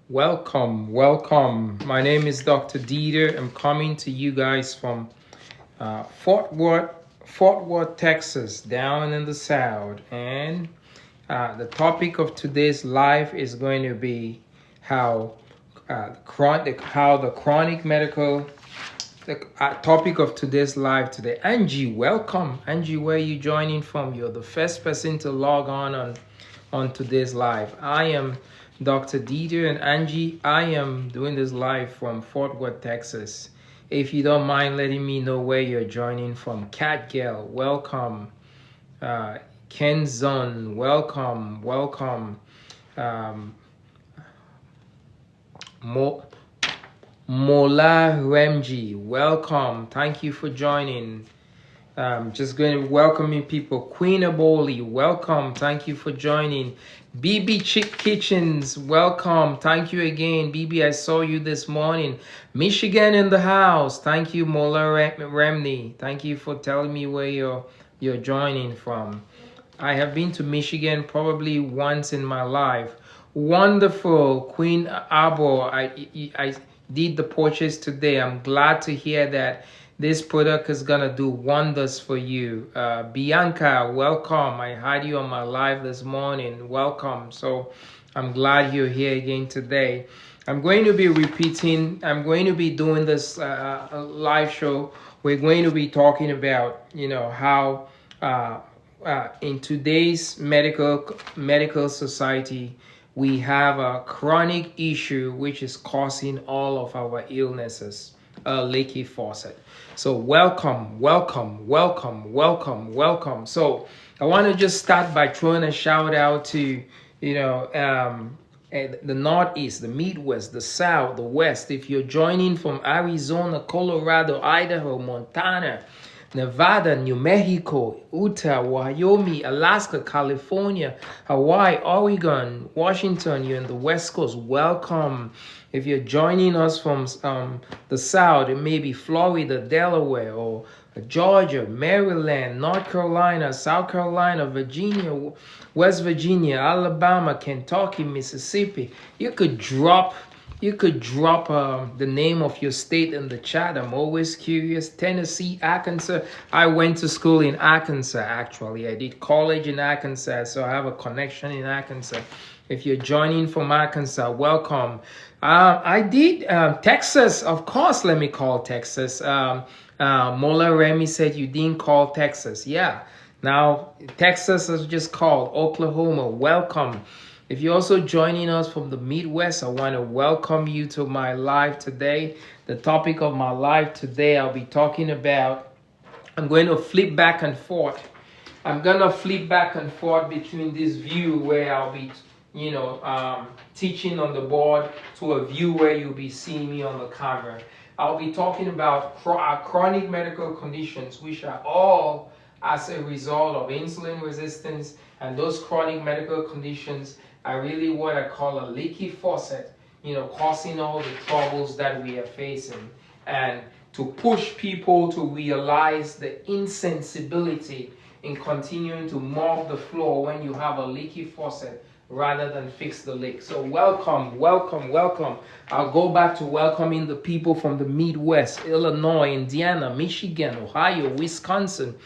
Welcome. My name is Dr. Dieter. I'm coming to you guys from Fort Worth, Texas, down in the South. And the topic of today's live is going to be how the chronic medical. The topic of today's live today. Angie, welcome. Angie, where are you joining from? You're the first person to log on today's live. I am Dr. Dieter, and Angie, I am doing this live from Fort Worth, Texas. If you don't mind letting me know where you're joining from. Cat Girl, welcome. Kenzon, welcome. Mola Remji, welcome. Thank you for joining. Just going to welcoming people. Queen Aboli, welcome. Thank you for joining. BB Chick Kitchens, welcome. Thank you again. BB, I saw you this morning. Michigan in the house. Thank you, Mola Remni. Thank you for telling me where you're joining from. I have been to Michigan probably once in my life. Wonderful. Queen Abo, I did the purchase today. I'm glad to hear that this product is gonna do wonders for you. Bianca, welcome. I had you on my live this morning. Welcome. So I'm glad you're here again today. I'm going to be doing this live show. We're going to be talking about, how in today's medical society, we have a chronic issue which is causing all of our illnesses, a leaky faucet. So welcome. So I want to just start by throwing a shout out to, the Northeast, the Midwest, the South, the West. If you're joining from Arizona, Colorado, Idaho, Montana, Nevada, New Mexico, Utah, Wyoming, Alaska, California, Hawaii, Oregon, Washington, you're in the West Coast, welcome. If you're joining us from the South, it may be Florida, Delaware, or Georgia, Maryland, North Carolina, South Carolina, Virginia, West Virginia, Alabama, Kentucky, Mississippi. You could drop the name of your state in the chat. I'm always curious. Tennessee, Arkansas. I went to school in Arkansas, actually. I did college in Arkansas, so I have a connection in Arkansas. If you're joining from Arkansas, welcome. I did Texas, of course. Let me call Texas. Mola Remy said you didn't call Texas. Yeah. Now, Texas is just called Oklahoma. Welcome. If you're also joining us from the Midwest, I want to welcome you to my live today. The topic of my live today, I'll be talking about, I'm going to flip back and forth. I'm going to flip back and forth between this view where I'll be, teaching on the board to a view where you'll be seeing me on the camera. I'll be talking about chronic medical conditions, which are all as a result of insulin resistance, and those chronic medical conditions are really what I call a leaky faucet, causing all the troubles that we are facing. And to push people to realize the insensibility in continuing to mop the floor when you have a leaky faucet rather than fix the leak. So welcome. I'll go back to welcoming the people from the Midwest, Illinois, Indiana, Michigan, Ohio, Wisconsin,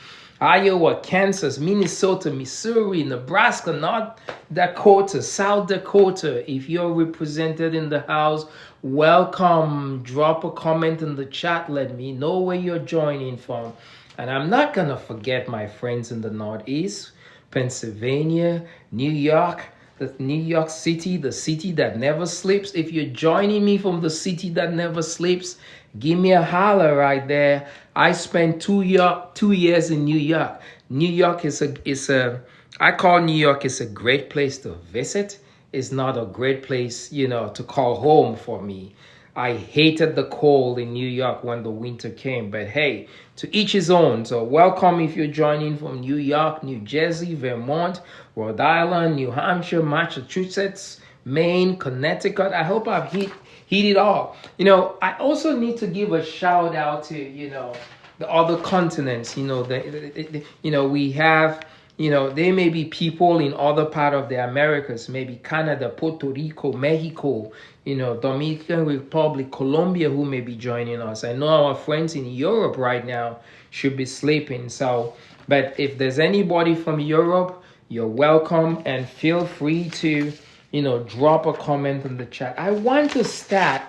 Iowa, Kansas, Minnesota, Missouri, Nebraska, North Dakota, South Dakota. If you're represented in the house, welcome. Drop a comment in the chat. Let me know where you're joining from. And I'm not going to forget my friends in the Northeast, Pennsylvania, New York, New York City, the city that never sleeps. If you're joining me from the city that never sleeps, give me a holler right there. I spent 2 years in New York. New York I call New York is a great place to visit. It's not a great place, to call home for me. I hated the cold in New York when the winter came, but hey, to each his own. So welcome if you're joining from New York, New Jersey, Vermont, Rhode Island, New Hampshire, Massachusetts, Maine, Connecticut. I hope I've hit it all. I also need to give a shout out to, the other continents. We have, You know, there may be people in other part of the Americas, maybe Canada, Puerto Rico, Mexico, you know, Dominican Republic, Colombia, who may be joining us. I know our friends in Europe right now should be sleeping. So, but if there's anybody from Europe, you're welcome, and feel free to, you know, drop a comment in the chat. I want to start.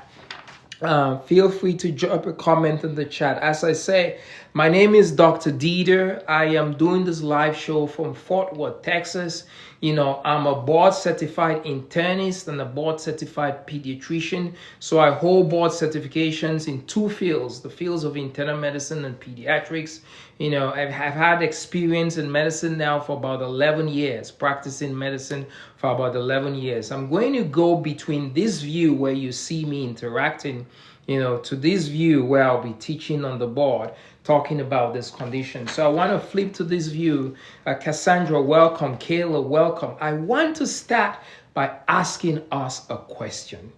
Feel free to drop a comment in the chat. As I say, my name is Dr. Dieter. I am doing this live show from Fort Worth, Texas. You know, I'm a board certified internist and a board certified pediatrician. So I hold board certifications in two fields, the fields of internal medicine and pediatrics. You know, I've had experience in medicine now for about 11 years, practicing medicine for about 11 years. I'm going to go between this view where you see me interacting, you know, to this view where I'll be teaching on the board, talking about this condition. So I want to flip to this view. Cassandra, welcome. Kayla, welcome. I want to start by asking us a question.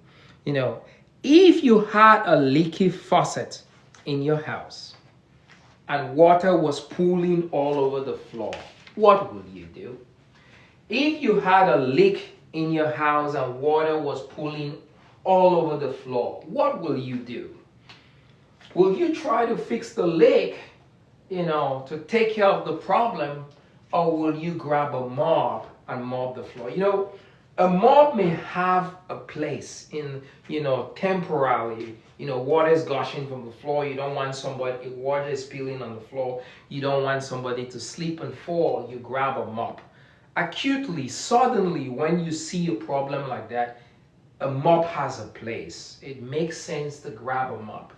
You know, if you had a leaky faucet in your house and water was pooling all over the floor, what would you do? If you had a leak in your house and water was pooling all over the floor, what will you do? Will you try to fix the leak, you know, to take care of the problem, or will you grab a mop and mop the floor? You know, a mop may have a place in, you know, temporarily. You know, water is gushing from the floor. You don't want somebody, water is spilling on the floor. You don't want somebody to slip and fall. You grab a mop. Acutely, suddenly, when you see a problem like that, a mop has a place. It makes sense to grab a mop.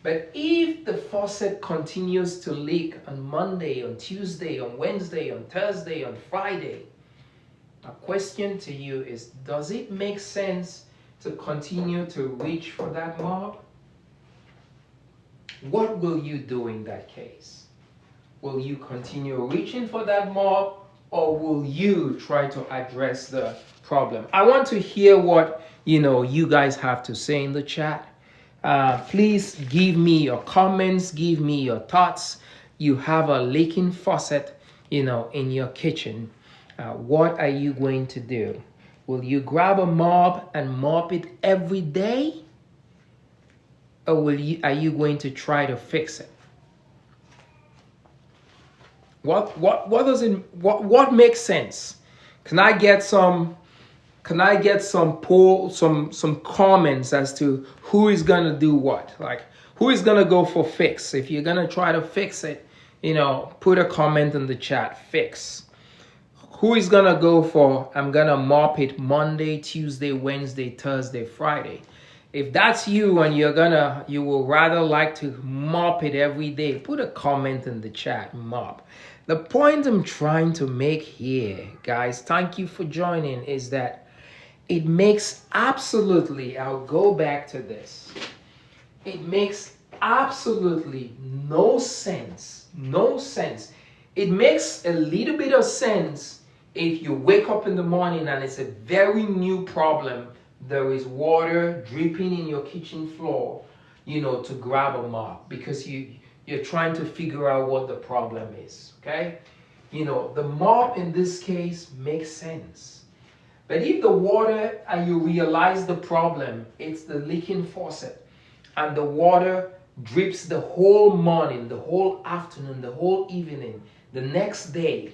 But if the faucet continues to leak on Monday, on Tuesday, on Wednesday, on Thursday, on Friday, a question to you is, does it make sense to continue to reach for that mop? What will you do in that case? Will you continue reaching for that mop, or will you try to address the problem? I want to hear what, you know, you guys have to say in the chat. Please give me your comments, give me your thoughts. You have a leaking faucet, you know, in your kitchen. What are you going to do? Will you grab a mop and mop it every day? Or are you going to try to fix it? What makes sense? Can I get some comments as to who is gonna do what? Like, who is gonna go for fix? If you're gonna try to fix it, you know, put a comment in the chat, fix. Who is gonna go for, I'm gonna mop it Monday, Tuesday, Wednesday, Thursday, Friday? If that's you and you will rather like to mop it every day, put a comment in the chat, mop. The point I'm trying to make here, guys, thank you for joining, is that it makes absolutely, I'll go back to this. It makes absolutely no sense. It makes a little bit of sense if you wake up in the morning and it's a very new problem. There is water dripping in your kitchen floor, you know, to grab a mop because you're trying to figure out what the problem is, okay? You know, the mop in this case makes sense. But if the water, and you realize the problem, it's the leaking faucet, and the water drips the whole morning, the whole afternoon, the whole evening, the next day,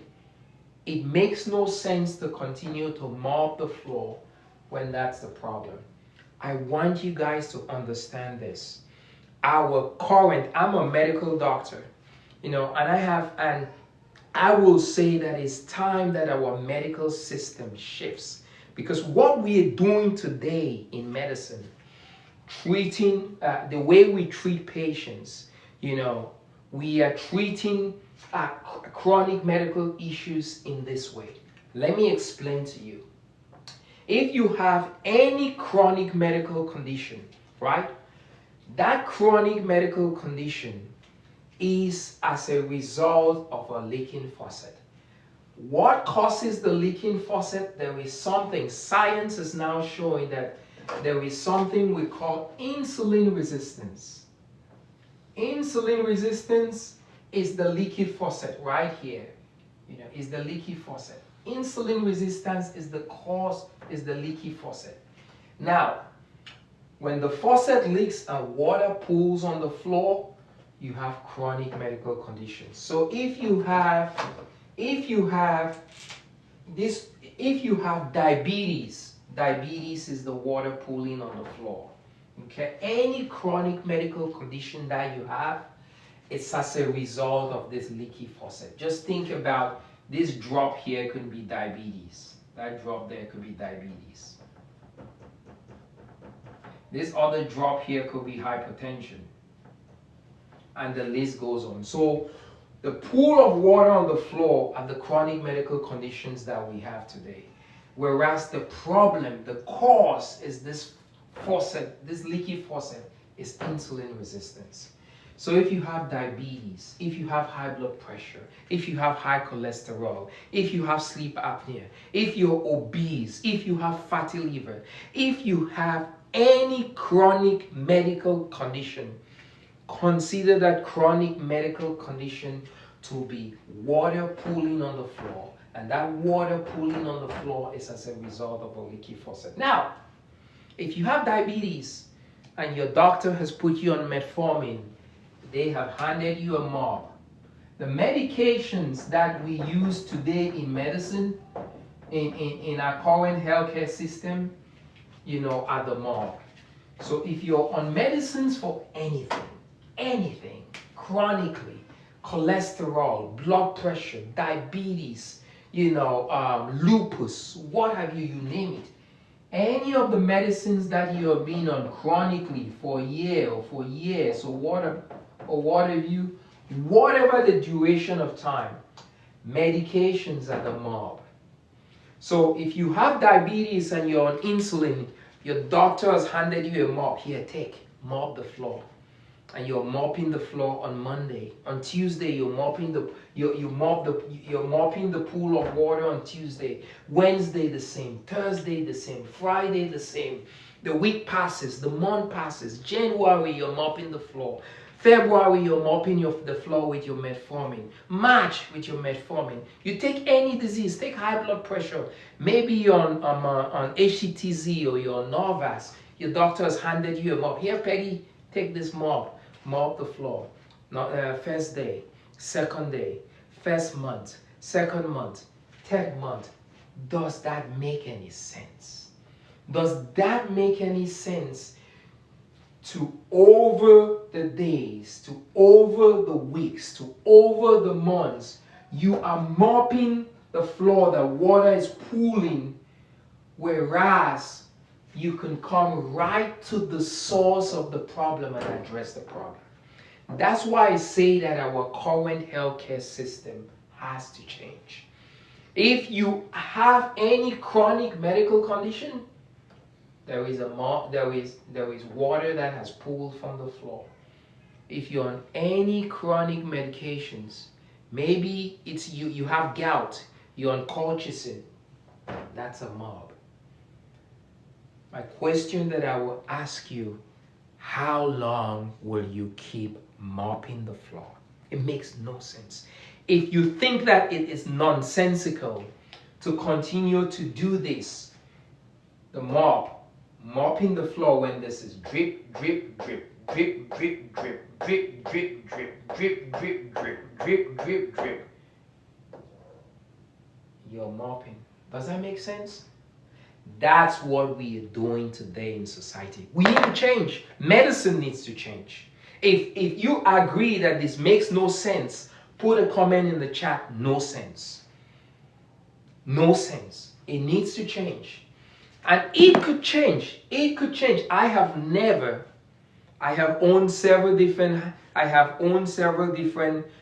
it makes no sense to continue to mop the floor when that's the problem. I want you guys to understand this. I'm a medical doctor, you know, and I will say that it's time that our medical system shifts, because what we are doing today in medicine, treating, the way we treat patients, you know, we are treating chronic medical issues in this way. Let me explain to you. If you have any chronic medical condition, right, that chronic medical condition is as a result of a leaking faucet. What causes the leaking faucet? There is something, science is now showing that there is something we call insulin resistance. Insulin resistance is the leaky faucet right here. is the leaky faucet. Insulin resistance is the cause, is the leaky faucet. Now, when the faucet leaks and water pools on the floor, you have chronic medical conditions. So if you have diabetes, diabetes is the water pooling on the floor. Okay, any chronic medical condition that you have, it's as a result of this leaky faucet. Just think about this drop here could be diabetes. That drop there could be diabetes. This other drop here could be hypertension. And the list goes on. So the pool of water on the floor are the chronic medical conditions that we have today. Whereas the problem, the cause is this faucet, this leaky faucet is insulin resistance. So if you have diabetes, if you have high blood pressure, if you have high cholesterol, if you have sleep apnea, if you're obese, if you have fatty liver, if you have any chronic medical condition, consider that chronic medical condition to be water pooling on the floor. And that water pooling on the floor is as a result of a leaky faucet. Now, if you have diabetes and your doctor has put you on metformin, they have handed you a mop. The medications that we use today in medicine, in our current healthcare system, are the mop. So if you're on medicines for anything, chronically, cholesterol, blood pressure, diabetes, lupus, what have you, you name it. Any of the medicines that you have been on chronically for a year or for years or whatever the duration of time, medications are the mob. So if you have diabetes and you're on insulin, your doctor has handed you a mop. Here, mop the floor. And you're mopping the floor on Monday. On Tuesday, you're mopping the pool of water on Tuesday. Wednesday the same. Thursday the same. Friday the same. The week passes. The month passes. January, you're mopping the floor. February, you're mopping the floor with your metformin. March, with your metformin. You take any disease, take high blood pressure. Maybe you're on HCTZ or you're on Norvas. Your doctor has handed you a mop. Here, Peggy, take this mop. Mop the floor. First day, second day, first month, second month, third month. Does that make any sense? Does that make any sense? To over the days, to over the weeks, to over the months, you are mopping the floor, the water is pooling, whereas you can come right to the source of the problem and address the problem. That's why I say that our current healthcare system has to change. If you have any chronic medical condition, there is water that has pooled from the floor. If you're on any chronic medications, maybe it's you have gout, you're on colchicine, that's a mob. My question that I will ask you, how long will you keep mopping the floor? It makes no sense. If you think that it is nonsensical to continue to do this, the mopping the floor when this is drip, drip, drip, drip, drip, drip, drip, drip, drip, drip, drip, drip, drip, drip, drip. You're mopping. Does that make sense? That's what we are doing today in society. We need to change. Medicine needs to change. If you agree that this makes no sense, put a comment in the chat, no sense. No sense. It needs to change. And it could change. It could change. I have owned several different,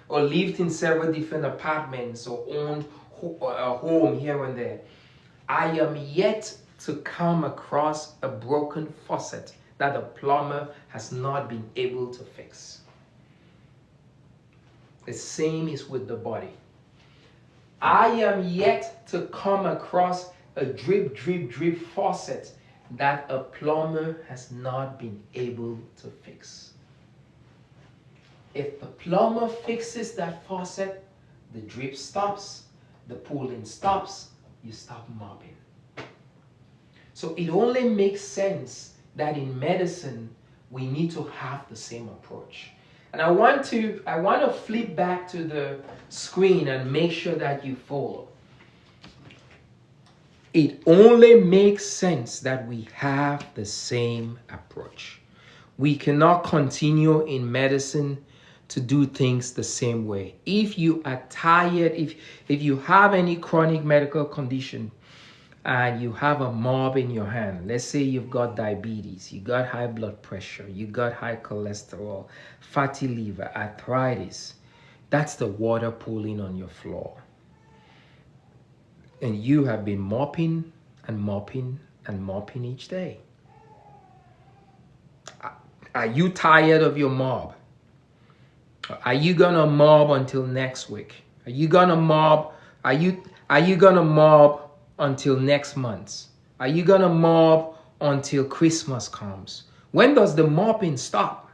or lived in several different apartments, or owned a home here and there. I am yet to come across a broken faucet that the plumber has not been able to fix. The same is with the body. I am yet to come across a drip, drip, drip faucet that a plumber has not been able to fix. If the plumber fixes that faucet, the drip stops, the pooling stops, you stop mopping. So it only makes sense that in medicine, we need to have the same approach. And I want to flip back to the screen and make sure that you follow. It only makes sense that we have the same approach. We cannot continue in medicine to do things the same way. If you are tired, if you have any chronic medical condition and you have a mob in your hand, let's say you've got diabetes, you got high blood pressure, you got high cholesterol, fatty liver, arthritis, that's the water pooling on your floor. And you have been mopping and mopping and mopping each day. Are you tired of your mob? Are you gonna mob until next week? Are you gonna mob? Are you gonna mob until next month? Are you gonna mob until Christmas comes? When does the mopping stop?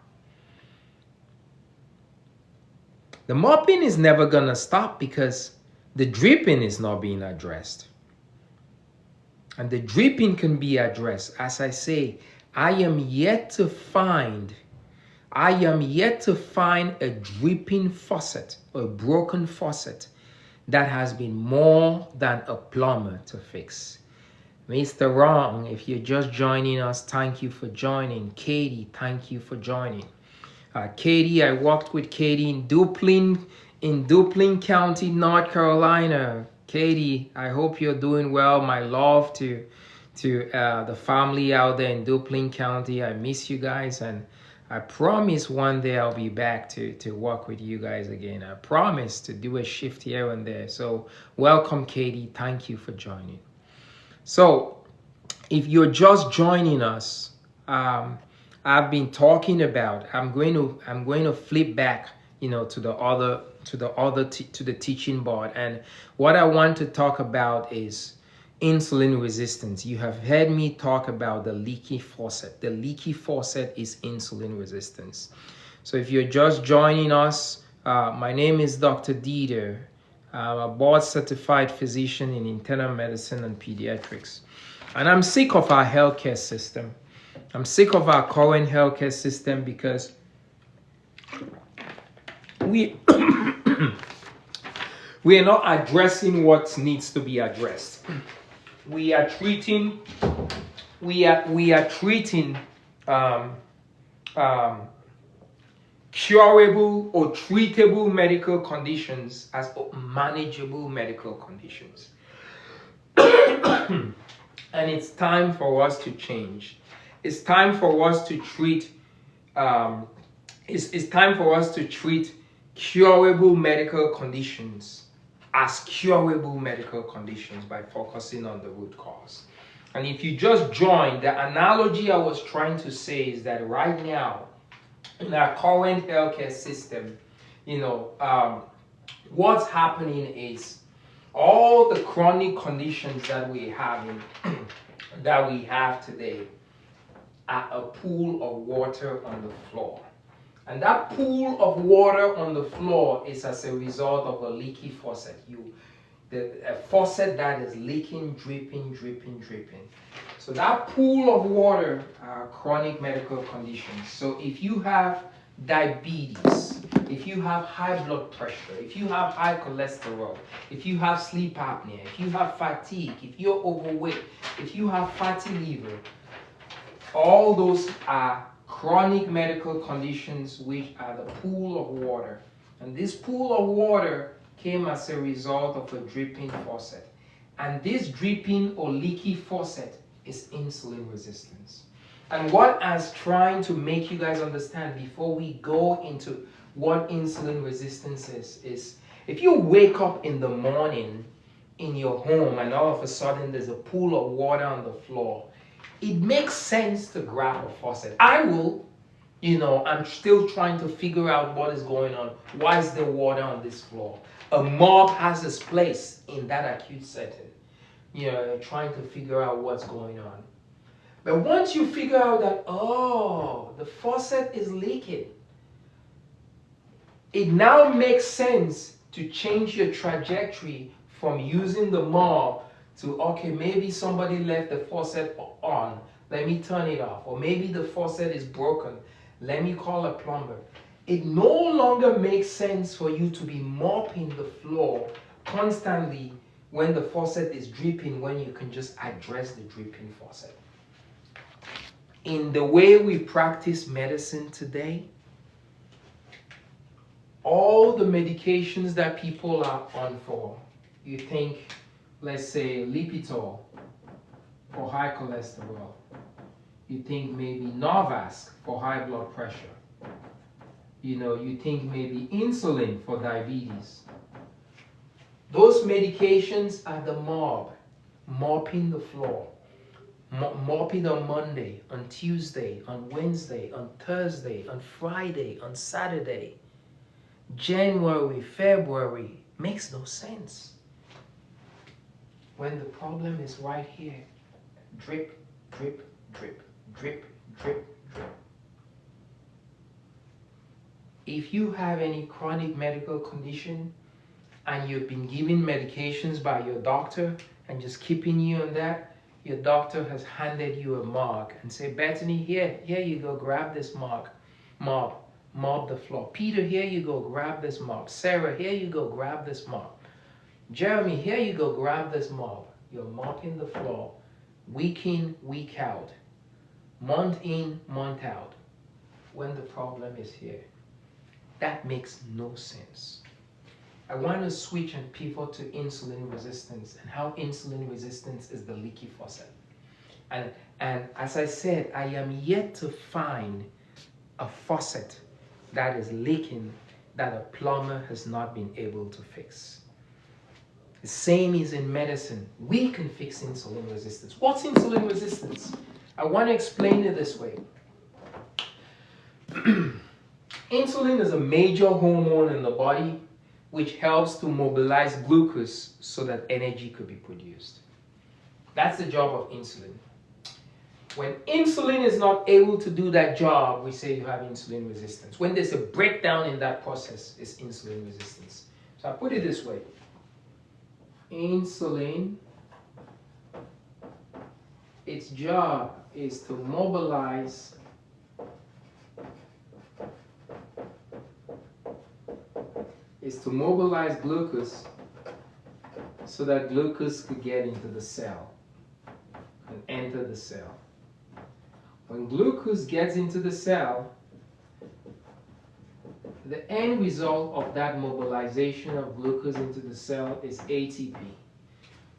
The mopping is never gonna stop because the dripping is not being addressed. And the dripping can be addressed. As I say, I am yet to find a dripping faucet or a broken faucet that has been more than a plumber to fix. Mr. Wrong, if you're just joining us, thank you for joining. Katie, thank you for joining. Katie, I worked with Katie in Duplin County, North Carolina. Katie, I hope you're doing well. My love to the family out there in Duplin County. I miss you guys, and I promise one day I'll be back to work with you guys again. I promise to do a shift here and there. So welcome, Katie. Thank you for joining. So if you're just joining us, I've been talking about, I'm going to flip back, to the teaching board. And what I want to talk about is insulin resistance. You have heard me talk about the leaky faucet. The leaky faucet is insulin resistance. So if you're just joining us, my name is Dr. Dieter. I'm a board-certified physician in internal medicine and pediatrics. And I'm sick of our healthcare system. I'm sick of our current healthcare system because we are not addressing what needs to be addressed. We are treating curable or treatable medical conditions as manageable medical conditions. And it's time for us to change. It's time for us to treat it's time for us to treat curable medical conditions as curable medical conditions by focusing on the root cause. And if you just join, the analogy I was trying to say is that right now in our current healthcare system, what's happening is all the chronic conditions that we have today are a pool of water on the floor. And that pool of water on the floor is as a result of a leaky faucet. A faucet that is leaking, dripping. So that pool of water are chronic medical conditions. So if you have diabetes, if you have high blood pressure, if you have high cholesterol, if you have sleep apnea, if you have fatigue, if you're overweight, if you have fatty liver, all those are chronic medical conditions which are the pool of water. And this pool of water came as a result of a dripping faucet. And this dripping or leaky faucet is insulin resistance. And what I was trying to make you guys understand before we go into what insulin resistance is if you wake up in the morning in your home and all of a sudden there's a pool of water on the floor, it makes sense to grab a faucet. I will, I'm still trying to figure out what is going on. Why is there water on this floor? A mop has its place in that acute setting. Trying to figure out what's going on. But once you figure out that, the faucet is leaking, it now makes sense to change your trajectory from using the mop to, okay, maybe somebody left the faucet on, let me turn it off. Or maybe the faucet is broken, let me call a plumber. It no longer makes sense for you to be mopping the floor constantly when the faucet is dripping, when you can just address the dripping faucet. In the way we practice medicine today, all the medications that people are on for, you think, let's say Lipitor for high cholesterol, you think maybe Norvasc for high blood pressure, you think maybe insulin for diabetes. Those medications are the mopping the floor. Mopping on Monday, on Tuesday, on Wednesday, on Thursday, on Friday, on Saturday. January, February, makes no sense. When the problem is right here. Drip, drip, drip, drip, drip, drip. If you have any chronic medical condition and you've been given medications by your doctor and just keeping you on that, your doctor has handed you a mop and say, Bethany, here you go, grab this mop the floor. Peter, here you go, grab this mop. Sarah, here you go, grab this mop. Jeremy, here you go, grab this mop. You're mopping the floor, week in, week out, month in, month out, when the problem is here. That makes no sense. I want to switch and pivot to insulin resistance and how insulin resistance is the leaky faucet. And as I said, I am yet to find a faucet that is leaking that a plumber has not been able to fix. The same is in medicine. We can fix insulin resistance. What's insulin resistance? I want to explain it this way. Insulin is a major hormone in the body which helps to mobilize glucose so that energy could be produced. That's the job of insulin. When insulin is not able to do that job, we say you have insulin resistance. When there's a breakdown in that process, it's insulin resistance. So I put it this way. Insulin, its job is to mobilize glucose so that glucose could get into the cell and enter the cell. When glucose gets into the cell, the end result of that mobilization of glucose into the cell is ATP,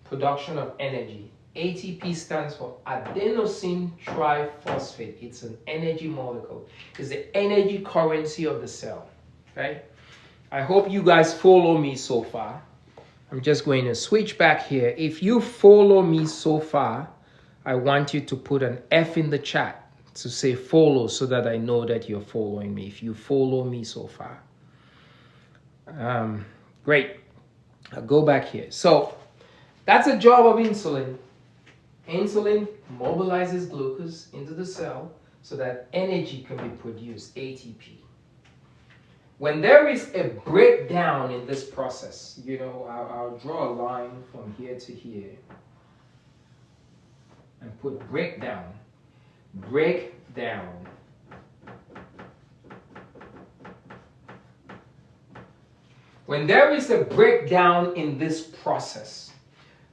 production of energy. ATP stands for adenosine triphosphate. It's an energy molecule. It's the energy currency of the cell. Okay? I hope you guys follow me so far. I'm just going to switch back here. If you follow me so far, I want you to put an F in the chat to say follow so that I know that you're following me. If you follow me so far. Great. I'll go back here. So that's the job of insulin. Insulin mobilizes glucose into the cell so that energy can be produced, ATP. When there is a breakdown in this process, I'll draw a line from here to here and put breakdown. Breakdown. When there is a breakdown in this process,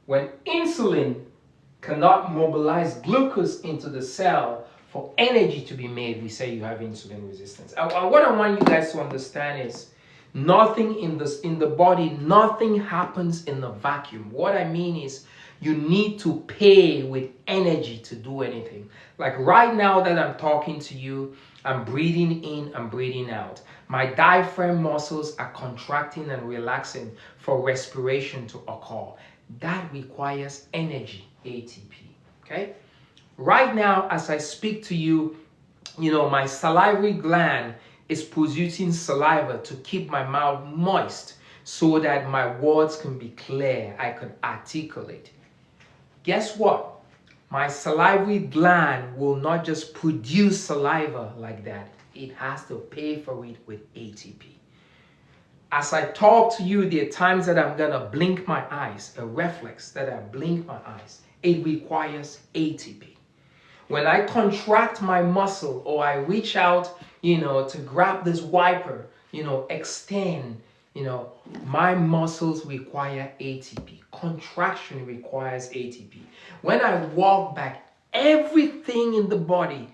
when insulin cannot mobilize glucose into the cell for energy to be made, we say you have insulin resistance. What I want you guys to understand is nothing in the body, nothing happens in a vacuum. What I mean is you need to pay with energy to do anything. Like right now that I'm talking to you, I'm breathing in, I'm breathing out. My diaphragm muscles are contracting and relaxing for respiration to occur. That requires energy, ATP, okay? Right now, as I speak to you, my salivary gland is producing saliva to keep my mouth moist so that my words can be clear, I can articulate. Guess what? My salivary gland will not just produce saliva like that. It has to pay for it with ATP. As I talk to you, there are times that I'm gonna blink my eyes, a reflex that I blink my eyes. It requires ATP. When I contract my muscle or I reach out, to grab this wiper, extend, my muscles require ATP. Contraction requires ATP. When I walk back, everything in the body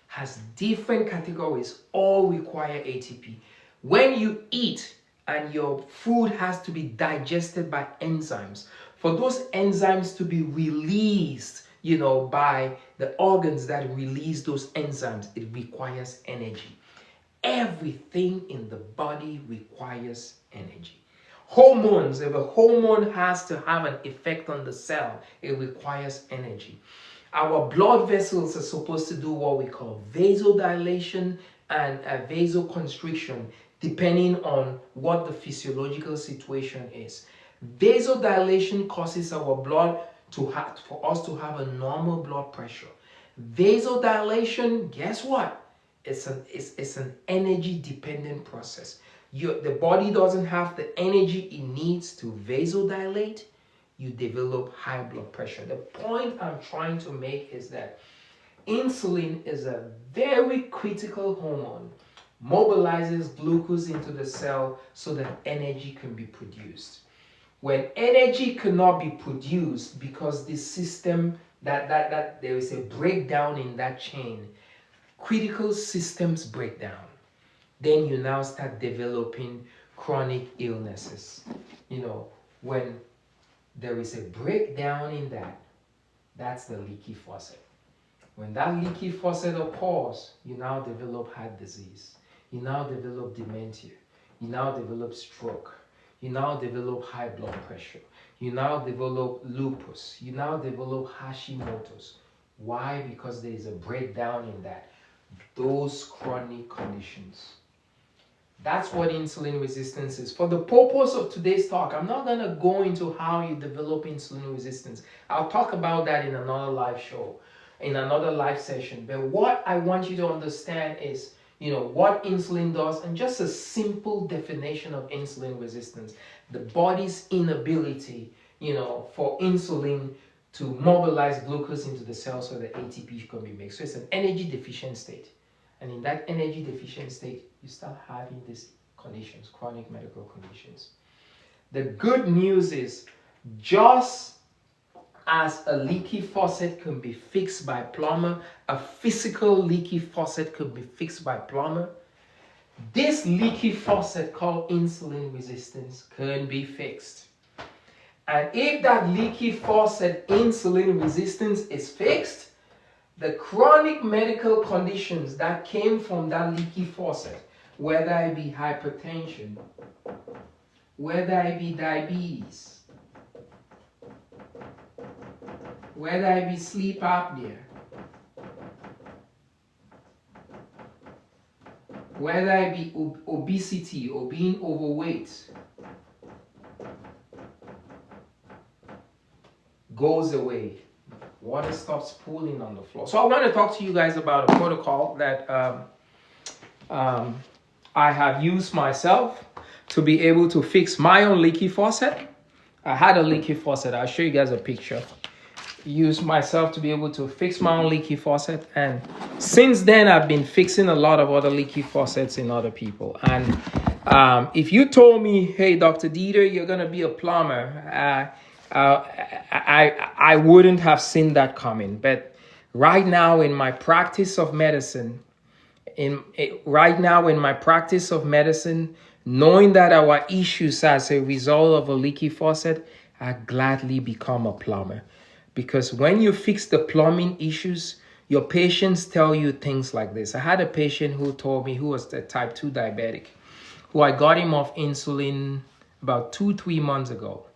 has different categories, all require ATP. When you eat and your food has to be digested by enzymes, for those enzymes to be released, by the organs that release those enzymes, it requires energy. Everything in the body requires energy. Hormones, if a hormone has to have an effect on the cell, it requires energy. Our blood vessels are supposed to do what we call vasodilation and vasoconstriction, depending on what the physiological situation is. Vasodilation causes our blood for us to have a normal blood pressure. Vasodilation, guess what? It's an energy dependent process. The body doesn't have the energy it needs to vasodilate. You develop high blood pressure. The point I'm trying to make is that insulin is a very critical hormone, mobilizes glucose into the cell so that energy can be produced. When energy cannot be produced because the system that there is a breakdown in that chain, critical systems break down, then you now start developing chronic illnesses. When there is a breakdown in that's the leaky faucet. When that leaky faucet occurs, you now develop heart disease. You now develop dementia. You now develop stroke. You now develop high blood pressure. You now develop lupus. You now develop Hashimoto's. Why? Because there is a breakdown in those chronic conditions. That's what insulin resistance is. For the purpose of today's talk, I'm not going to go into how you develop insulin resistance. I'll talk about that in another live show, in another live session. But what I want you to understand is, what insulin does, and just a simple definition of insulin resistance. The body's inability, for insulin to mobilize glucose into the cell so that ATP can be made. So it's an energy deficient state. And in that energy deficient state, you start having these conditions, chronic medical conditions. The good news is, just as a leaky faucet can be fixed by a plumber, a physical leaky faucet could be fixed by a plumber, this leaky faucet called insulin resistance can be fixed. And if that leaky faucet insulin resistance is fixed, the chronic medical conditions that came from that leaky faucet, whether it be hypertension, whether it be diabetes, whether it be sleep apnea, whether it be obesity or being overweight, goes away. Water stops pooling on the floor. So I want to talk to you guys about a protocol that I have used myself to be able to fix my own leaky faucet. I had a leaky faucet. I'll show you guys a picture. Used myself to be able to fix my own leaky faucet, and since then I've been fixing a lot of other leaky faucets in other people. And if you told me, hey, Dr. Dieter, you're gonna be a plumber, I wouldn't have seen that coming. But right now in my practice of medicine, knowing that our issues as a result of a leaky faucet, I gladly become a plumber. Because when you fix the plumbing issues, your patients tell you things like this. I had a patient who told me, who was the type 2 diabetic, who I got him off insulin about 2-3 months ago.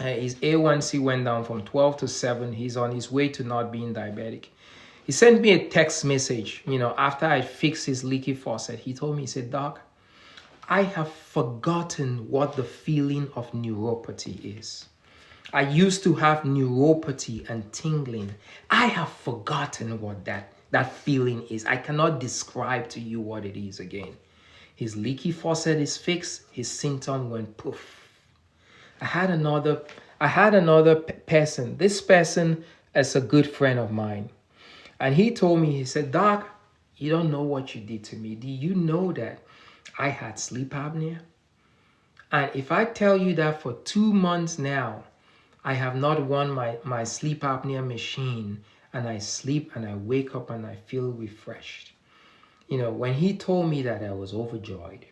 His A1C went down from 12 to 7. He's on his way to not being diabetic. He sent me a text message, after I fixed his leaky faucet. He told me, he said, Doc, I have forgotten what the feeling of neuropathy is. I used to have neuropathy and tingling. I have forgotten what that feeling is. I cannot describe to you what it is again. His leaky faucet is fixed. His symptom went poof. I had another person. This person is a good friend of mine. And he told me, he said, Doc, you don't know what you did to me. Do you know that I had sleep apnea? And if I tell you that for 2 months now, I have not worn my sleep apnea machine, and I sleep and I wake up and I feel refreshed. You know, when he told me that, I was overjoyed.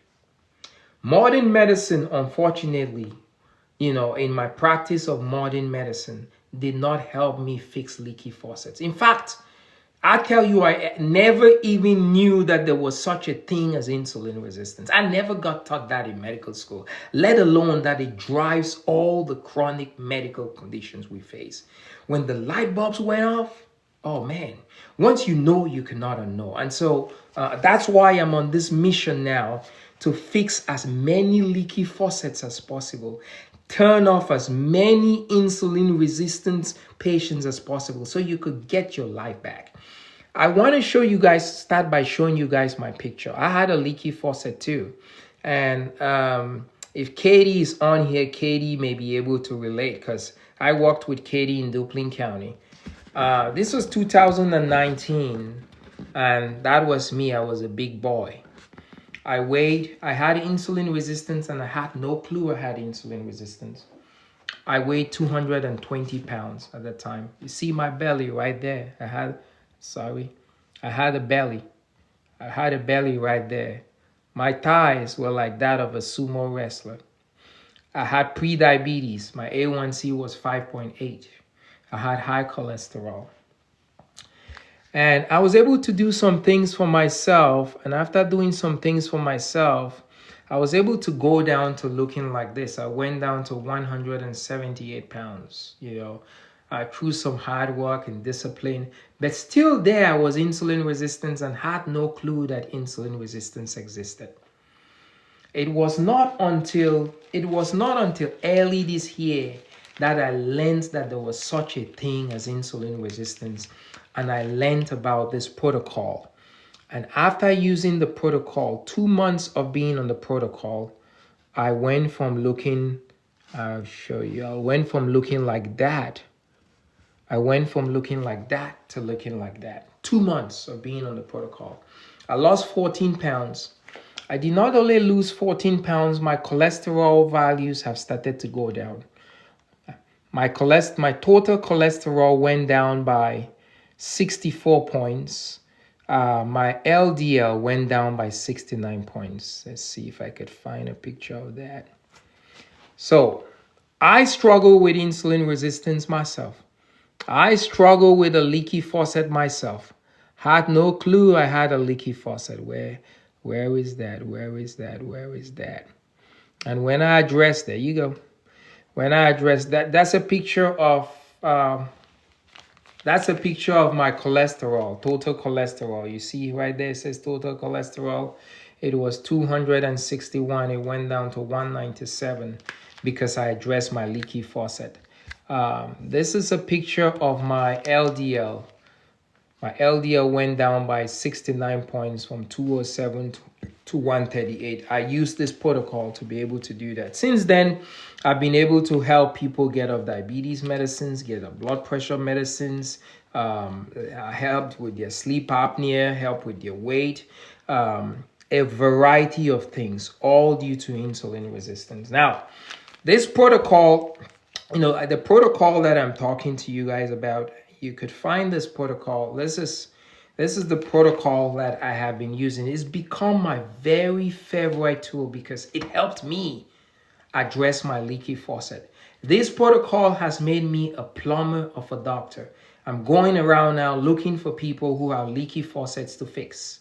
Modern medicine, unfortunately, you know, in my practice of modern medicine, did not help me fix leaky faucets. In fact, I tell you, I never even knew that there was such a thing as insulin resistance. I never got taught that in medical school, let alone that it drives all the chronic medical conditions we face. When the light bulbs went off, oh man, once you know, you cannot unknow. And so that's why I'm on this mission now to fix as many leaky faucets as possible, turn off as many insulin resistance patients as possible so you could get your life back. I want to show you guys, start by showing you guys my picture. I had a leaky faucet too. And if Katie is on here, Katie may be able to relate because I worked with Katie in Duplin County. This was 2019, and that was me. I was a big boy. I had insulin resistance, and I had no clue I had insulin resistance. I weighed 220 pounds at the time. You see my belly right there. I had a belly. I had a belly right there. My thighs were like that of a sumo wrestler. I had pre-diabetes. My A1C was 5.8. I had high cholesterol. And I was able to do some things for myself. And after doing some things for myself, I was able to go down to looking like this. I went down to 178 pounds, you know, through some hard work and discipline. But still there, I was insulin resistant and had no clue that insulin resistance existed. It was not until early this year that I learned that there was such a thing as insulin resistance, and I learned about this protocol. And after using the protocol, 2 months of being on the protocol, I went from looking, I'll show you, I went from looking like that. I went from looking like that to looking like that. 2 months of being on the protocol. I lost 14 pounds. I did not only lose 14 pounds, my cholesterol values have started to go down. My total cholesterol went down by 64 points. My LDL went down by 69 points. Let's see if I could find a picture of that. So I struggle with insulin resistance myself. I struggle with a leaky faucet myself. Had no clue I had a leaky faucet. Where is that? Where is that? Where is that? And when I address, there you go. When I address that, that's a picture of my cholesterol, total cholesterol. You see right there, it says total cholesterol. It was 261. It went down to 197 because I addressed my leaky faucet. This is a picture of my LDL. My LDL went down by 69 points from 207 to 138. I used this protocol to be able to do that. Since then, I've been able to help people get off diabetes medicines, get off blood pressure medicines, helped with their sleep apnea, help with their weight, a variety of things, all due to insulin resistance. Now, this protocol, you know, the protocol that I'm talking to you guys about, you could find this protocol. This is the protocol that I have been using. It's become my very favorite tool because it helped me address my leaky faucet. This protocol has made me a plumber of a doctor. I'm going around now looking for people who have leaky faucets to fix.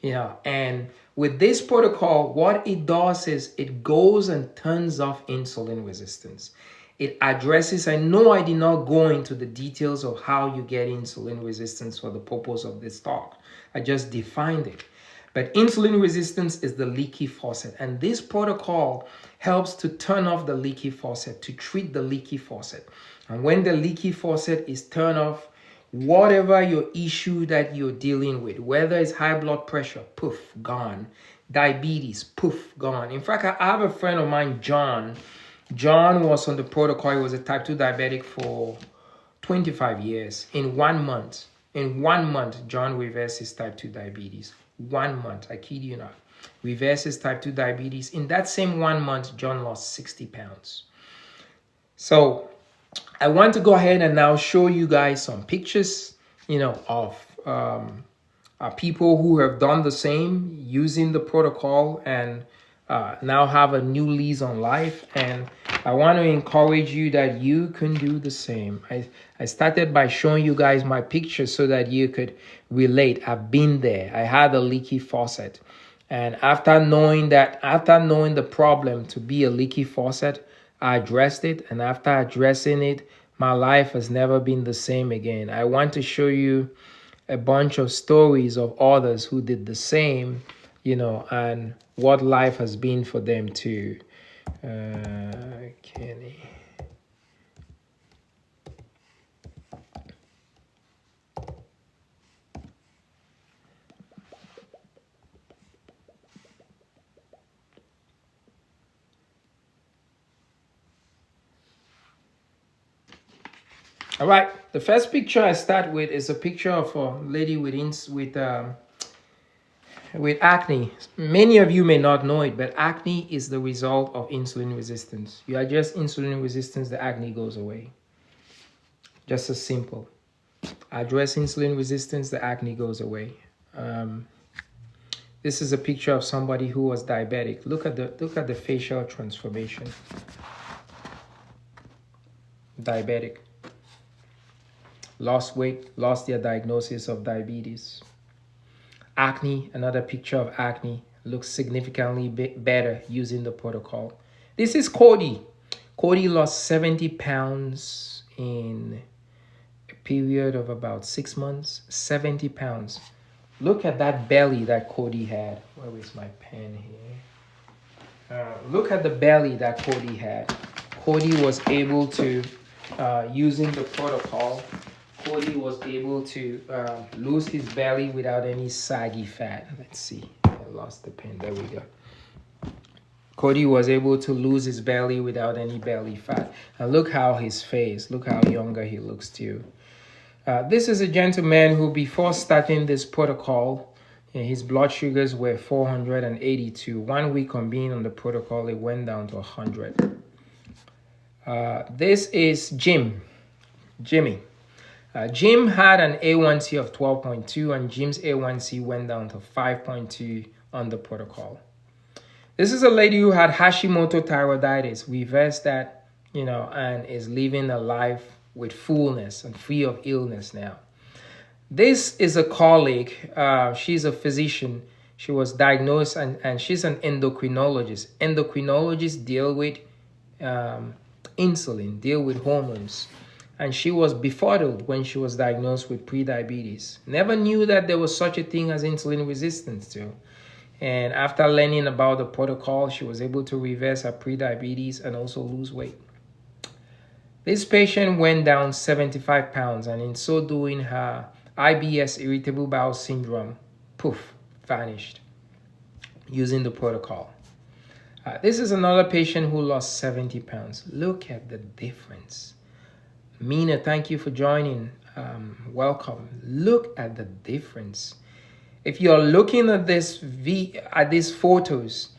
You know, and with this protocol, what it does is it goes and turns off insulin resistance. It addresses, I know I did not go into the details of how you get insulin resistance for the purpose of this talk. I just defined it. But insulin resistance is the leaky faucet. And this protocol helps to turn off the leaky faucet, to treat the leaky faucet. And when the leaky faucet is turned off, Whatever your issue that you're dealing with, whether it's high blood pressure, poof, gone. Diabetes, poof, gone. In fact, I have a friend of mine, John. John was on the protocol. He was a type 2 diabetic for 25 years. In 1 month, John reversed his type 2 diabetes. 1 month, I kid you not. Reversed his type 2 diabetes. In that same 1 month, John lost 60 pounds. So I want to go ahead and now show you guys some pictures, of people who have done the same using the protocol and now have a new lease on life. And I want to encourage you that you can do the same. I started by showing you guys my pictures so that you could relate. I've been there. I had a leaky faucet. And after knowing the problem to be a leaky faucet, I addressed it. And after addressing it, my life has never been the same again. I want to show you a bunch of stories of others who did the same, and what life has been for them too. Kenny. All right, the first picture I start with is a picture of a lady with acne. Many of you may not know it, but acne is the result of insulin resistance. You adjust insulin resistance, the acne goes away. Just as simple. Address insulin resistance, the acne goes away. This is a picture of somebody who was diabetic. Look at the facial transformation. Diabetic. Lost weight, lost their diagnosis of diabetes. Acne, another picture of acne, looks significantly better using the protocol. This is Cody. Cody lost 70 pounds in a period of about 6 months. 70 pounds. Look at that belly that Cody had. Where is my pen here? Look at the belly that Cody had. Cody was able to, using the protocol, Cody was able to lose his belly without any saggy fat. Let's see. I lost the pen. There we go. Cody was able to lose his belly without any belly fat. And look how his face, look how younger he looks too. This is a gentleman who, before starting this protocol, his blood sugars were 482. 1 week on being on the protocol, it went down to 100. This is Jimmy. Jim had an A1C of 12.2 and Jim's A1C went down to 5.2 on the protocol. This is a lady who had Hashimoto thyroiditis, reversed that, and is living a life with fullness and free of illness now. This is a colleague. She's a physician. She was diagnosed and she's an endocrinologist. Endocrinologists deal with insulin, deal with hormones. And she was befuddled when she was diagnosed with prediabetes. Never knew that there was such a thing as insulin resistance too. And after learning about the protocol, she was able to reverse her prediabetes and also lose weight. This patient went down 75 pounds, and in so doing, her IBS, irritable bowel syndrome, poof, vanished using the protocol. This is another patient who lost 70 pounds. Look at the difference. Mina, thank you for joining. Welcome. Look at the difference. If you're looking at these photos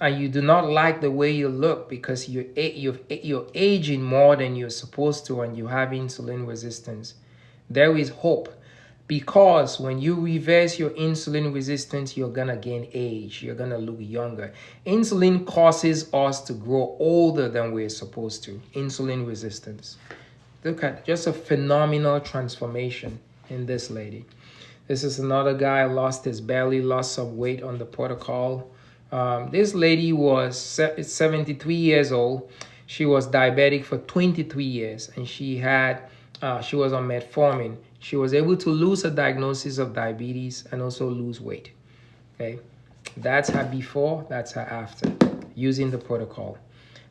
and you do not like the way you look because you're aging more than you're supposed to and you have insulin resistance, there is hope. Because when you reverse your insulin resistance, you're going to gain age. You're going to look younger. Insulin causes us to grow older than we're supposed to. Insulin resistance. Look at just a phenomenal transformation in this lady. This is another guy, lost his belly, lost some weight on the protocol. This lady was 73 years old. She was diabetic for 23 years, and she was on metformin. She was able to lose her diagnosis of diabetes and also lose weight. Okay, that's her before, that's her after, using the protocol.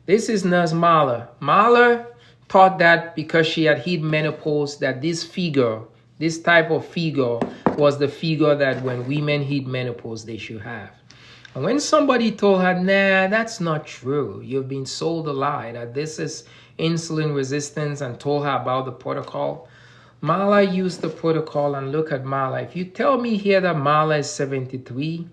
This is Nurse Mahler. Mahler thought that because she had hit menopause that this figure This type of figure was the figure that when women hit menopause, they should have. And when somebody told her, nah, that's not true, you've been sold a lie, that this is insulin resistance, and told her about the protocol, Mala used the protocol. And look at Mala. If you tell me here that Mala is 73,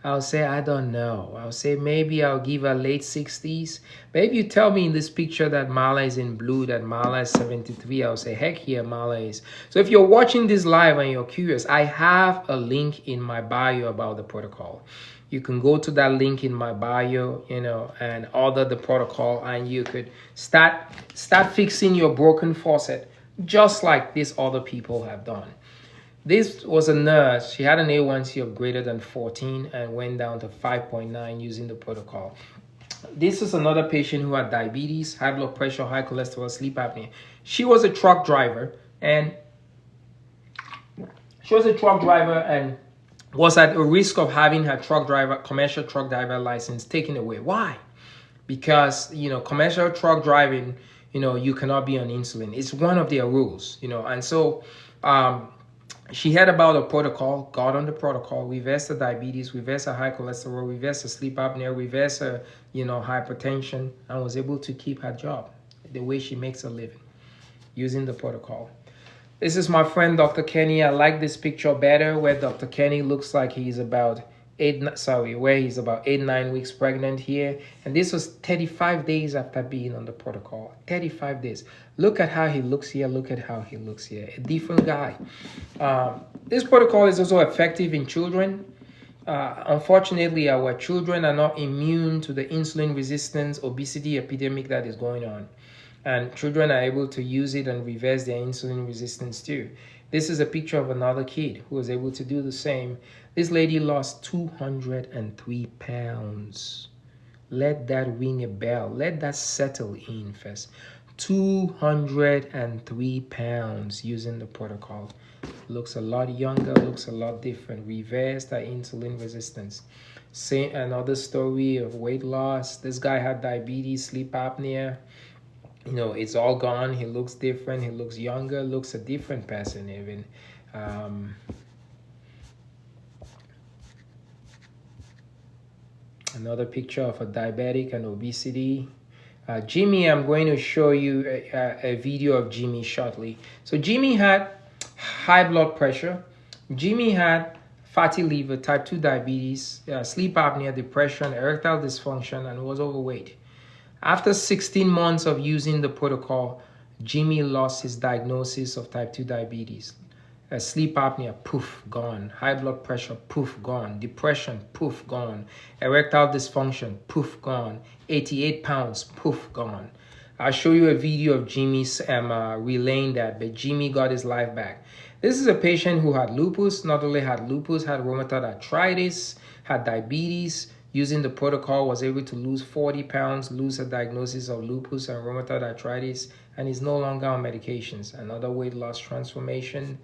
I'll say, I don't know. I'll say maybe I'll give her late 60s. But if you tell me in this picture that Mala is in blue, that Mala is 73, I'll say, heck yeah, Mala is. So if you're watching this live and you're curious, I have a link in my bio about the protocol. You can go to that link in my bio, you know, and order the protocol, and you could start fixing your broken faucet just like these other people have done. This was a nurse. She had an A1C of greater than 14 and went down to 5.9 using the protocol. This is another patient who had diabetes, high blood pressure, high cholesterol, sleep apnea. She was a truck driver and was at a risk of having her commercial truck driver license taken away. Why? Because, you know, commercial truck driving, you know, you cannot be on insulin. It's one of their rules, you know. And so she heard about a protocol, got on the protocol, reversed her diabetes, reversed her high cholesterol, reversed her sleep apnea, reversed her, you know, hypertension, and was able to keep her job the way she makes a living using the protocol. This is my friend, Dr. Kenny. I like this picture better, where Dr. Kenny looks like he's about 8-9 weeks pregnant here. And this was 35 days after being on the protocol. 35 days. Look at how he looks here. Look at how he looks here. A different guy. This protocol is also effective in children. Unfortunately, our children are not immune to the insulin resistance obesity epidemic that is going on. And children are able to use it and reverse their insulin resistance too. This is a picture of another kid who was able to do the same. This lady lost 203 pounds. Let that ring a bell. Let that settle in first. 203 pounds using the protocol. Looks a lot younger, looks a lot different. Reversed her insulin resistance. Same, another story of weight loss. This guy had diabetes, sleep apnea. You know, it's all gone. He looks different. He looks younger, looks a different person even. Another picture of a diabetic and obesity. Jimmy, I'm going to show you a video of Jimmy shortly. So Jimmy had high blood pressure. Jimmy had fatty liver, type 2 diabetes, sleep apnea, depression, erectile dysfunction, and was overweight. After 16 months of using the protocol, Jimmy lost his diagnosis of type 2 diabetes. Sleep apnea, poof, gone. High blood pressure, poof, gone. Depression, poof, gone. Erectile dysfunction, poof, gone. 88 pounds, poof, gone. I'll show you a video of Jimmy's relaying that, but Jimmy got his life back. This is a patient who had lupus, not only had lupus, had rheumatoid arthritis, had diabetes. Using the protocol, was able to lose 40 pounds, lose a diagnosis of lupus and rheumatoid arthritis, and is no longer on medications. Another weight loss transformation.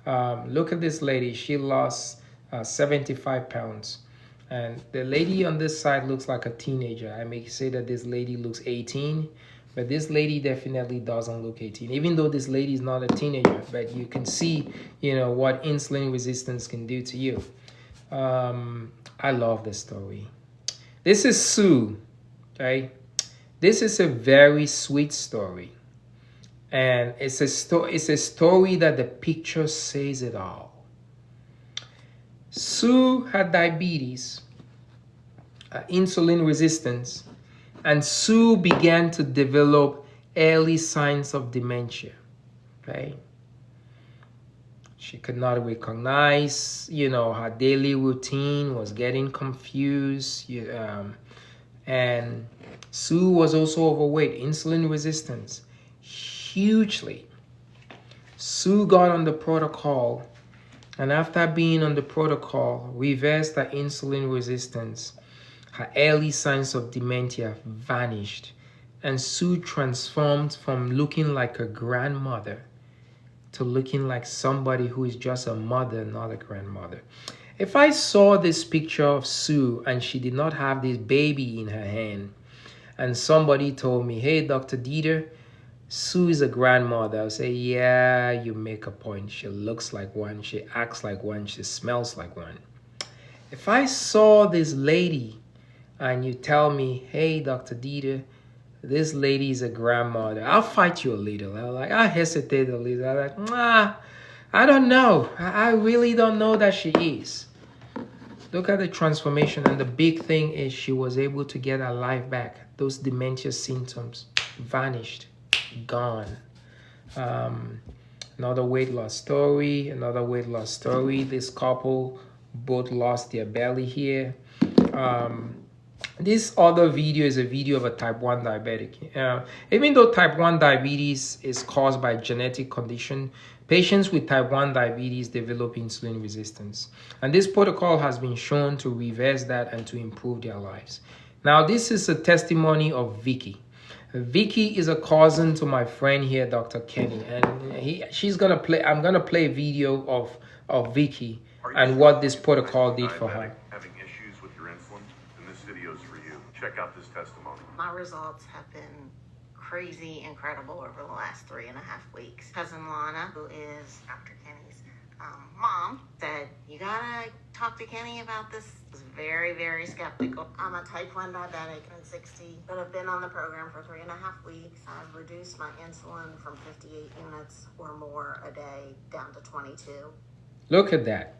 Look at this lady. She lost 75 pounds. And the lady on this side looks like a teenager. I may say that this lady looks 18, but this lady definitely doesn't look 18, even though this lady is not a teenager. But you can see, you know, what insulin resistance can do to you. I love this story. This is Sue, okay? This is a very sweet story. And it's a story that the picture says it all. Sue had diabetes, insulin resistance, and Sue began to develop early signs of dementia, okay? She could not recognize, you know, her daily routine, was getting confused. And Sue was also overweight, insulin resistance, hugely. Sue got on the protocol, and after being on the protocol, reversed her insulin resistance. Her early signs of dementia vanished, and Sue transformed from looking like a grandmother to looking like somebody who is just a mother, not a grandmother. If I saw this picture of Sue and she did not have this baby in her hand, and somebody told me, hey, Dr. Dieter, Sue is a grandmother. I'll say, yeah, you make a point. She looks like one. She acts like one. She smells like one. If I saw this lady and you tell me, hey, Dr. Dieter, this lady is a grandmother, I'll fight you a little. I hesitate a little. I'm like, nah, I don't know. I really don't know that she is. Look at the transformation. And the big thing is she was able to get her life back. Those dementia symptoms vanished, gone. Another weight loss story. This couple both lost their belly here. This other video is a video of a type 1 diabetic. Even though type 1 diabetes is caused by genetic condition, patients with type 1 diabetes develop insulin resistance. And this protocol has been shown to reverse that and to improve their lives. Now, this is a testimony of Vicky. Vicky is a cousin to my friend here, Dr. Kenny. And I'm gonna play a video of Vicky and what this protocol did for her. Having issues with your insulin, then this video is for you. Check out this testimony. My results have been crazy incredible over the last 3.5 weeks. Cousin Lana, who is Dr. Kenny's mom, said, you gotta talk to Kenny about this. I was very, very skeptical. I'm a type 1 diabetic and 60, but I've been on the program for 3.5 weeks. I've reduced my insulin from 58 units or more a day down to 22. Look at that.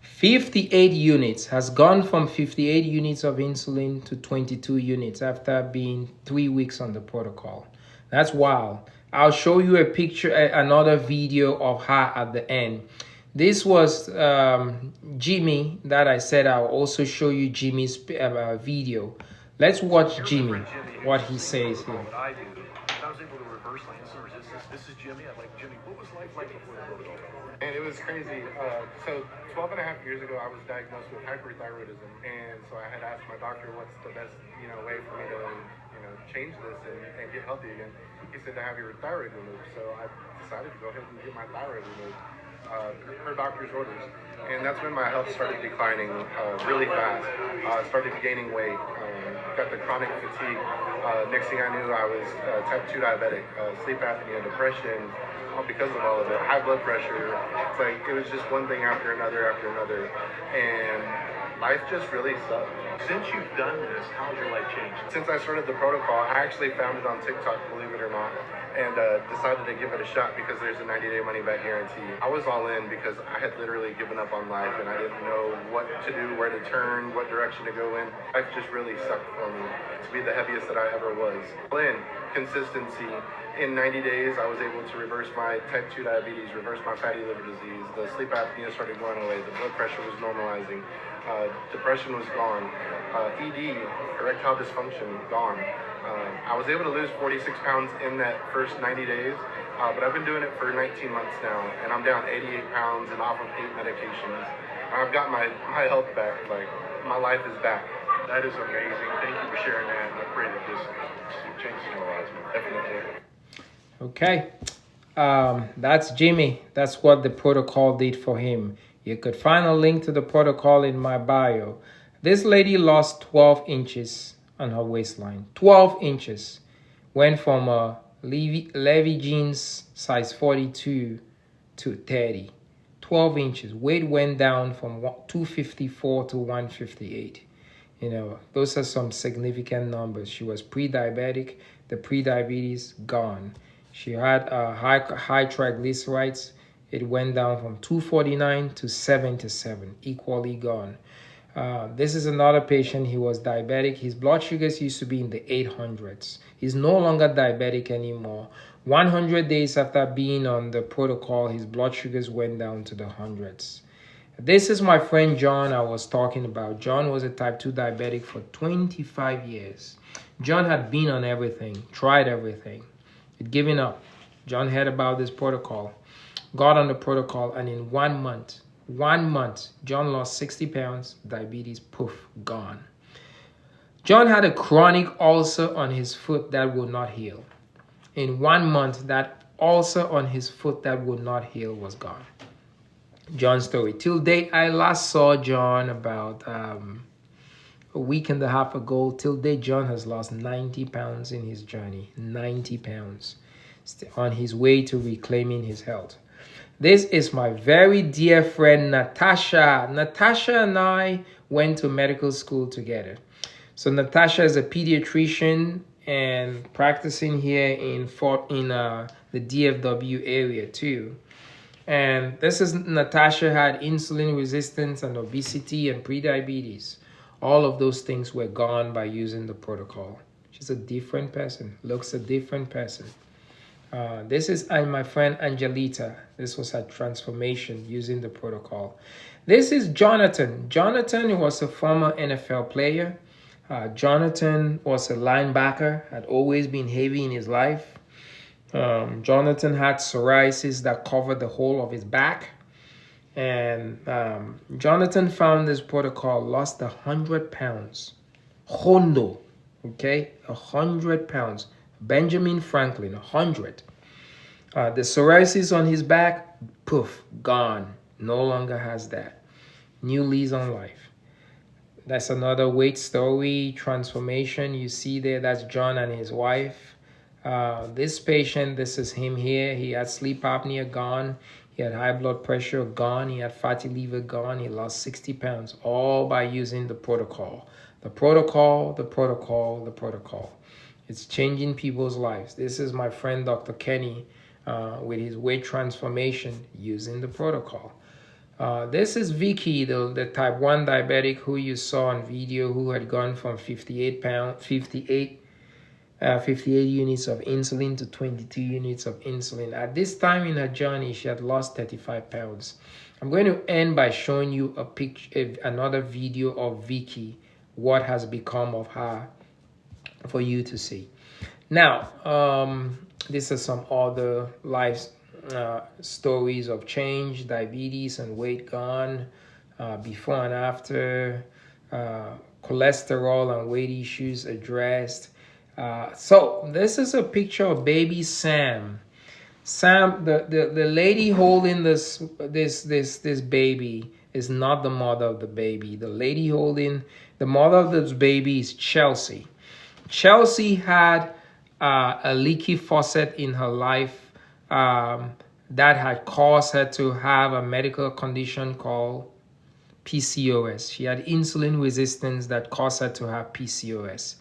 58 units has gone from 58 units of insulin to 22 units after being 3 weeks on the protocol. That's wild. I'll show you a picture, another video of her at the end. This was Jimmy that I said I'll also show you Jimmy's video. Let's watch Jimmy, what he says here. What I do, I was able to reverse my insulin resistance. This is Jimmy. I'm like, Jimmy, what was life like before the protocol? And it was crazy. So 12 and a half years ago, I was diagnosed with hyperthyroidism. And so I had asked my doctor, what's the best, way for me to, change this and get healthy again. He said to have your thyroid removed. So I decided to go ahead and get my thyroid removed. Per doctor's orders, and that's when my health started declining really fast. Started gaining weight, got the chronic fatigue. Next thing I knew, I was type 2 diabetic, sleep apnea, depression, because of all of it, high blood pressure. It's like it was just one thing after another, and life just really sucked. Since you've done this, how has your life changed? Since I started the protocol, I actually found it on TikTok, believe it or not, and decided to give it a shot because there's a 90-day money-back guarantee. I was all in because I had literally given up on life and I didn't know what to do, where to turn, what direction to go in. Life just really sucked for me to be the heaviest that I ever was. All in, consistency. In 90 days, I was able to reverse my type 2 diabetes, reverse my fatty liver disease. The sleep apnea started going away. The blood pressure was normalizing. Depression was gone. ED, erectile dysfunction, gone. I was able to lose 46 pounds in that first 90 days, but I've been doing it for 19 months now, and I'm down 88 pounds and off of 8 medications. I've got my health back. Like, my life is back. That is amazing. Thank you for sharing that, and I pray that this changes your lives, man. Definitely. Okay, that's Jimmy. That's what the protocol did for him. You could find a link to the protocol in my bio. This lady lost 12 inches on her waistline. 12 inches. Went from a Levi jeans size 42 to 30. 12 inches. Weight went down from 254 to 158. Those are some significant numbers. She was pre-diabetic. The pre-diabetes gone. She had high triglycerides. It went down from 249 to 77, equally gone. This is another patient. He was diabetic. His blood sugars used to be in the 800s. He's no longer diabetic anymore. 100 days after being on the protocol, his blood sugars went down to the hundreds. This is my friend John I was talking about. John was a type 2 diabetic for 25 years. John had been on everything, tried everything, given up. John heard about this protocol, got on the protocol, and in 1 month, John lost 60 pounds, diabetes, poof, gone. John had a chronic ulcer on his foot that would not heal. In 1 month, that ulcer on his foot that would not heal was gone. John's story. Till date, I last saw John about a week and a half ago. Till date, John has lost 90 pounds in his journey. 90 pounds. on his way to reclaiming his health. This is my very dear friend Natasha. Natasha and I went to medical school together. So Natasha is a pediatrician and practicing here in the DFW area too. And this is Natasha had insulin resistance and obesity and prediabetes. All of those things were gone by using the protocol. She's a different person, looks a different person. This is my friend Angelita. This was her transformation using the protocol. This is Jonathan. Jonathan was a former NFL player. Jonathan was a linebacker, had always been heavy in his life. Jonathan had psoriasis that covered the whole of his back. And Jonathan found this protocol, lost 100 pounds. Hondo, okay, 100 pounds. Benjamin Franklin, 100. The psoriasis on his back, poof, gone. No longer has that. New lease on life. That's another weight story, transformation. You see there, that's John and his wife. This patient, this is him here. He had sleep apnea, gone. He had high blood pressure, gone. He had fatty liver, gone. He lost 60 pounds, all by using the protocol. The protocol, the protocol, the protocol. It's changing people's lives. This is my friend Dr. Kenny with his weight transformation using the protocol. This is Vicky, the type 1 diabetic who you saw on video, who had gone from 58 units of insulin to 22 units of insulin. At this time in her journey, she had lost 35 pounds. I'm going to end by showing you a picture, another video of Vicky, what has become of her, for you to see. Now, these are some other life stories of change, diabetes and weight gone, before and after, cholesterol and weight issues addressed. So this is a picture of baby Sam. Sam, the lady holding this baby is not the mother of the baby. The lady holding the mother of this baby is Chelsea. Chelsea had a leaky faucet in her life that had caused her to have a medical condition called PCOS. She had insulin resistance that caused her to have PCOS.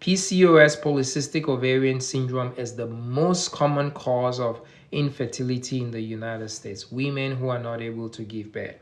PCOS, polycystic ovarian syndrome, is the most common cause of infertility in the United States. Women who are not able to give birth.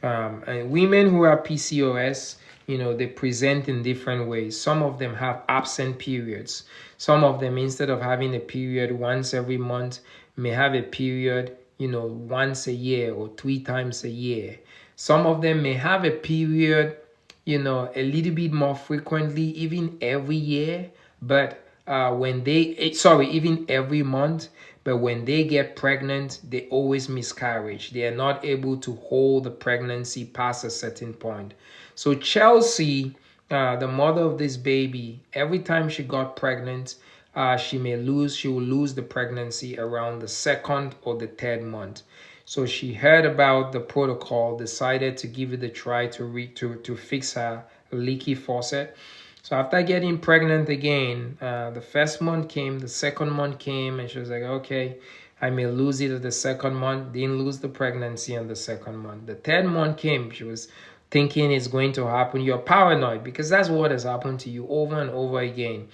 And women who have PCOS, you know, they present in different ways. Some of them have absent periods. Some of them, instead of having a period once every month, may have a period, you know, once a year or 3 times a year. Some of them may have a period, you know, a little bit more frequently, even every year, but even every month. But when they get pregnant, they always miscarriage. They are not able to hold the pregnancy past a certain point. So Chelsea, the mother of this baby, every time she got pregnant, she will lose the pregnancy around the 2nd or the 3rd month. So she heard about the protocol, decided to give it a try to fix her leaky faucet. So after getting pregnant again, the 1st month came, the 2nd month came, and she was like, okay, I may lose it at the 2nd month. Didn't lose the pregnancy on the 2nd month. The 3rd month came. She was thinking it's going to happen. You're paranoid because that's what has happened to you over and over again.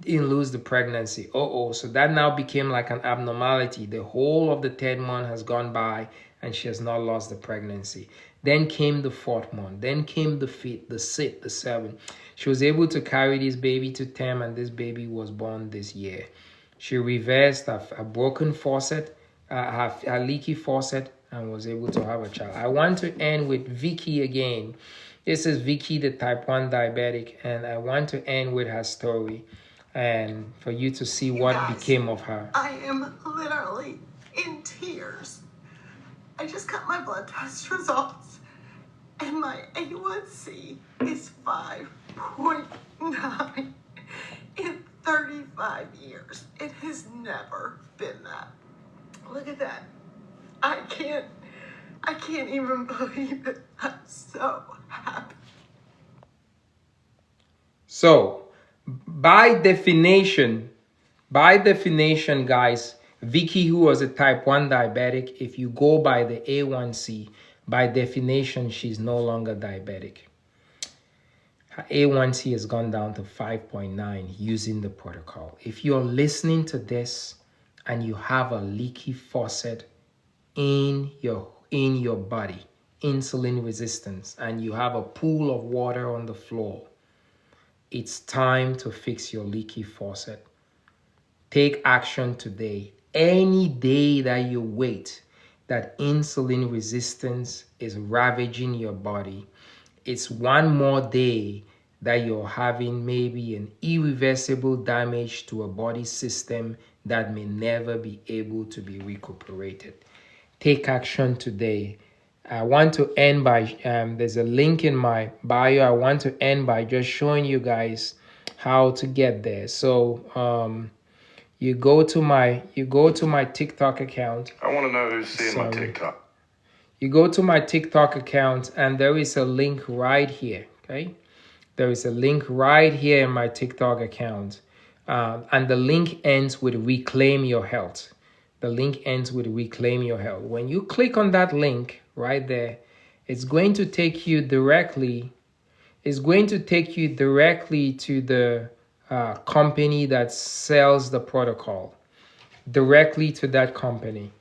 Didn't lose the pregnancy. So that now became like an abnormality. The whole of the 3rd month has gone by and she has not lost the pregnancy. Then came the 4th month. Then came the 5th, the 6th, the 7th. She was able to carry this baby to term, and this baby was born this year. She reversed a broken faucet, her leaky faucet, and was able to have a child. I want to end with Vicky again. This is Vicky, the type 1 diabetic, and I want to end with her story and for you to see what became of her. I am literally in tears. I just got my blood test results, and my A1C is 5.9 in 35 years. It has never been that. Look at that. I can't even believe it. I'm so happy. So, by definition, guys, Vicky, who was a type 1 diabetic, if you go by the A1C, by definition, she's no longer diabetic. Her A1C has gone down to 5.9 using the protocol. If you're listening to this and you have a leaky faucet in your body, insulin resistance, and you have a pool of water on the floor, it's time to fix your leaky faucet. Take action today. Any day that you wait, that insulin resistance is ravaging your body, it's one more day that you're having maybe an irreversible damage to a body system that may never be able to be recuperated. Take action today. I want to end by, there's a link in my bio. I want to end by just showing you guys how to get there. So you go to my TikTok account. I want to know who's seeing my TikTok. You go to my TikTok account and there is a link right here, okay? There is a link right here in my TikTok account. And the link ends with Reclaim Your Health. The link ends with Reclaim Your Health. When you click on that link right there, it's going to take you directly to the company that sells the protocol, directly to that company.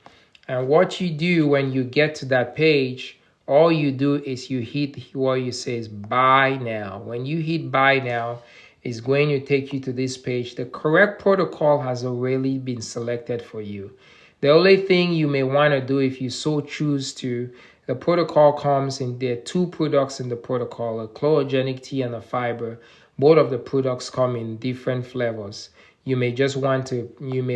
And what you do when you get to that page, all you do is you hit what you say is buy now. When you hit buy now, it's going to take you to this page. The correct protocol has already been selected for you. The only thing you may want to do, if you so choose to, the protocol comes in, there are 2 products in the protocol, a chlorogenic tea and a fiber. Both of the products come in different flavors. You may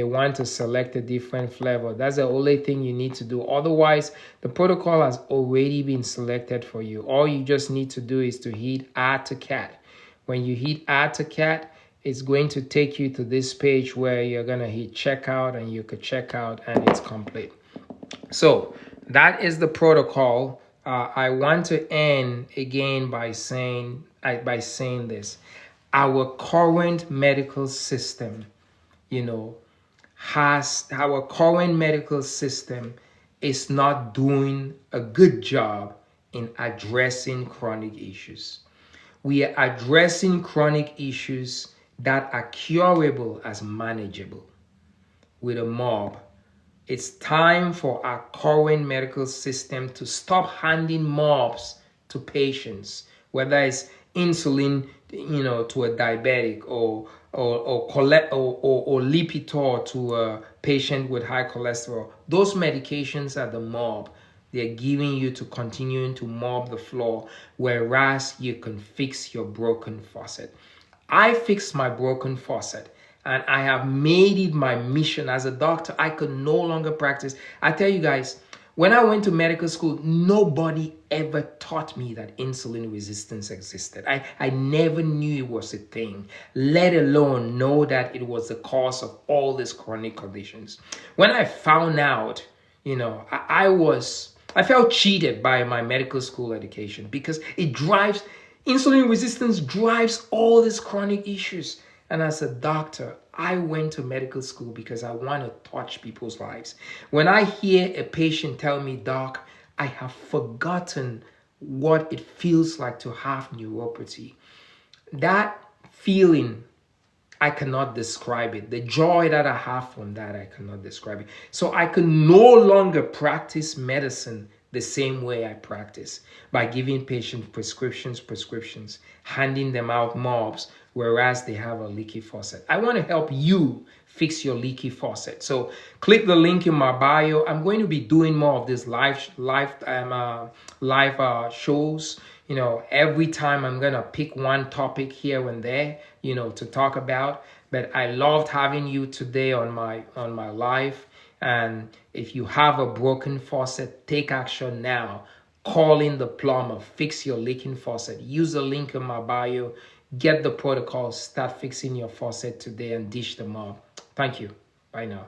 want to select a different flavor. That's the only thing you need to do. Otherwise, the protocol has already been selected for you. All you just need to do is to hit add to cart. When you hit add to cart, it's going to take you to this page where you're going to hit checkout, and you could check out and it's complete. So that is the protocol. I want to end again by saying this. Our current medical system, is not doing a good job in addressing chronic issues. We are addressing chronic issues that are curable as manageable with a mob. It's time for our current medical system to stop handing mobs to patients, whether it's insulin, to a diabetic, or Lipitor to a patient with high cholesterol. Those medications are the mob. They're giving you to continuing to mob the floor, whereas you can fix your broken faucet. I fixed my broken faucet, and I have made it my mission. As a doctor, I could no longer practice. I tell you guys, when I went to medical school, nobody ever taught me that insulin resistance existed. I never knew it was a thing, let alone know that it was the cause of all these chronic conditions. When I found out, I felt cheated by my medical school education, because insulin resistance drives all these chronic issues. And as a doctor, I went to medical school because I want to touch people's lives. When I hear a patient tell me, "Doc, I have forgotten what it feels like to have neuropathy," that feeling, I cannot describe it. The joy that I have from that, I cannot describe it. So I can no longer practice medicine the same way I practice, by giving patients prescriptions, handing them out mobs, whereas they have a leaky faucet. I want to help you fix your leaky faucet. So click the link in my bio. I'm going to be doing more of these live shows. Every time I'm going to pick one topic here and there, to talk about. But I loved having you today on my live. And if you have a broken faucet, take action now. Call in the plumber, fix your leaking faucet. Use the link in my bio. Get the protocol, start fixing your faucet today and dish them up. Thank you. Bye now.